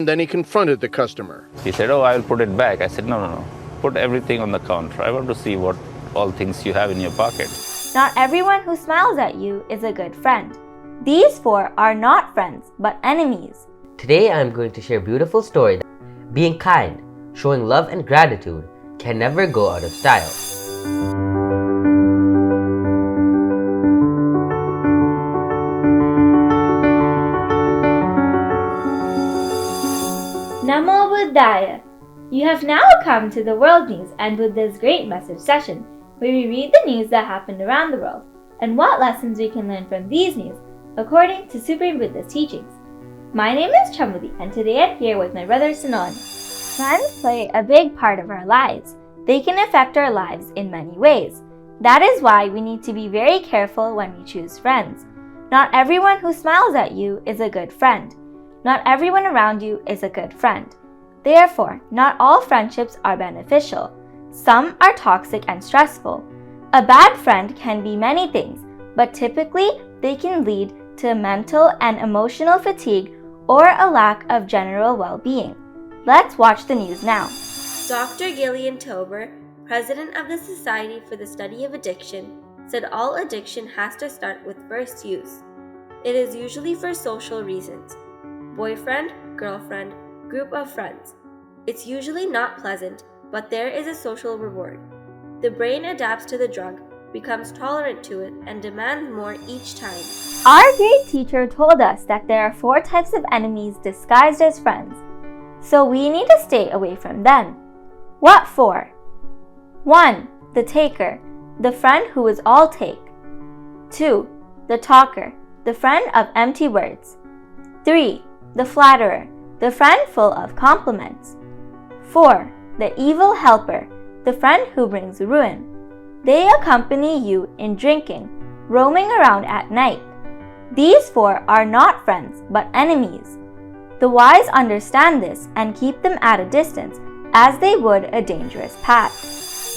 Then he confronted the customer. He said, "Oh, I will put it back." I said, No. Put everything on the counter. I want to see what all things you have in your pocket." Not everyone who smiles at you is a good friend. These four are not friends, but enemies. Today I am going to share a beautiful story that being kind, showing love and gratitude can never go out of style. Namo Buddhaya. You have now come to the World News and Buddha's Great Message session, where we read the news that happened around the world and what lessons we can learn from these news according to Supreme Buddha's teachings. My name is Chamudi, and today I'm here with my brother Sanon. Friends play a big part of our lives. They can affect our lives in many ways. That is why we need to be very careful when we choose friends. Not everyone who smiles at you is a good friend. Not everyone around you is a good friend. Therefore, not all friendships are beneficial. Some are toxic and stressful. A bad friend can be many things, but typically they can lead to mental and emotional fatigue or a lack of general well-being. Let's watch the news now. Dr. Gillian Tober, president of the Society for the Study of Addiction, said all addiction has to start with first use. It is usually for social reasons. Boyfriend, girlfriend, group of friends. It's usually not pleasant, but there is a social reward. The brain adapts to the drug, becomes tolerant to it, and demands more each time. Our great teacher told us that there are 4 types of enemies disguised as friends, so we need to stay away from them. What 4? 1. The taker, the friend who is all take. 2. The talker, the friend of empty words. 3. The flatterer, the friend full of compliments. 4. The evil helper, the friend who brings ruin. They accompany you in drinking, roaming around at night. These 4 are not friends, but enemies. The wise understand this and keep them at a distance, as they would a dangerous path.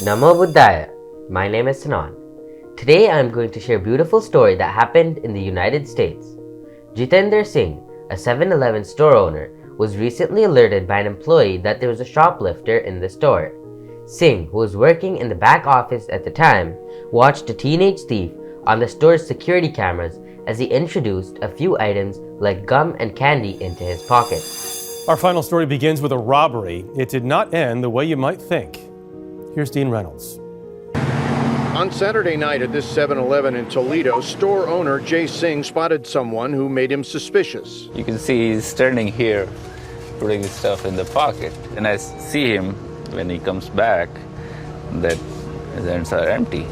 Namo Buddhaya. My name is Sanon. Today I am going to share a beautiful story that happened in the United States. Jitender Singh, a 7-Eleven store owner, was recently alerted by an employee that there was a shoplifter in the store. Singh, who was working in the back office at the time, watched a teenage thief on the store's security cameras as he introduced a few items like gum and candy into his pocket. Our final story begins with a robbery. It did not end the way you might think. Here's Dean Reynolds. On Saturday night at this 7-Eleven in Toledo, store owner Jay Singh spotted someone who made him suspicious. You can see he's standing here, putting his stuff in the pocket. And I see him when he comes back, that his hands are empty.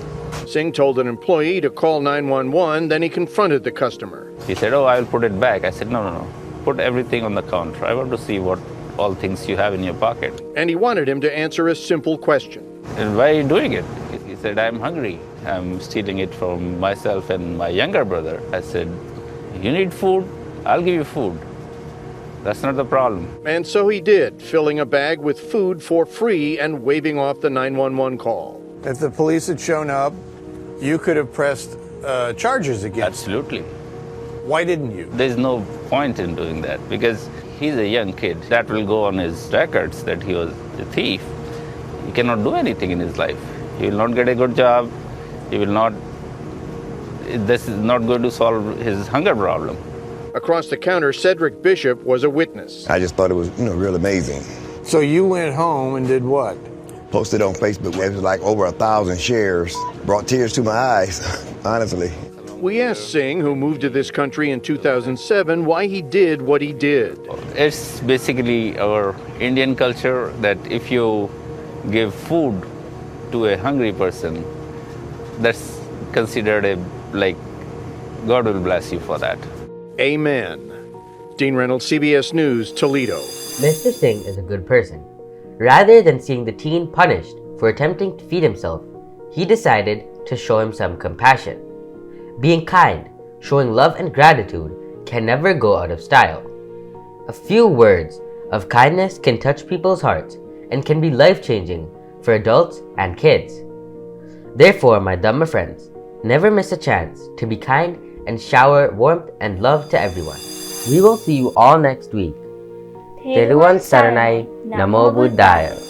Singh told an employee to call 911, then he confronted the customer. He said, "Oh, I will put it back." I said, No. Put everything on the counter. I want to see what all things you have in your pocket. And he wanted him to answer a simple question. "And why are you doing it?" He said, "I'm hungry. I'm stealing it from myself and my younger brother." I said, "You need food? I'll give you food. That's not the problem." And so he did, filling a bag with food for free and waving off the 911 call. If the police had shown up, you could have pressed charges against him. Absolutely. Why didn't you? There's no point in doing that because he's a young kid. That will go on his records that he was a thief. He cannot do anything in his life. He will not get a good job. He will not. This is not going to solve his hunger problem. Across the counter, Cedric Bishop was a witness. I just thought it was, real amazing. So you went home and did what? Posted on Facebook, it was like over 1,000 shares. Brought tears to my eyes, honestly. We asked Singh, who moved to this country in 2007, why he did what he did. It's basically our Indian culture that if you give food to a hungry person, that's considered like God will bless you for that. Amen. Dean Reynolds, CBS News, Toledo. Mr. Singh is a good person. Rather than seeing the teen punished for attempting to feed himself, he decided to show him some compassion. Being kind, showing love and gratitude can never go out of style. A few words of kindness can touch people's hearts and can be life-changing for adults and kids. Therefore, my Dhamma friends, never miss a chance to be kind and shower warmth and love to everyone. We will see you all next week. Teruvan Saranai Namo Buddhaya.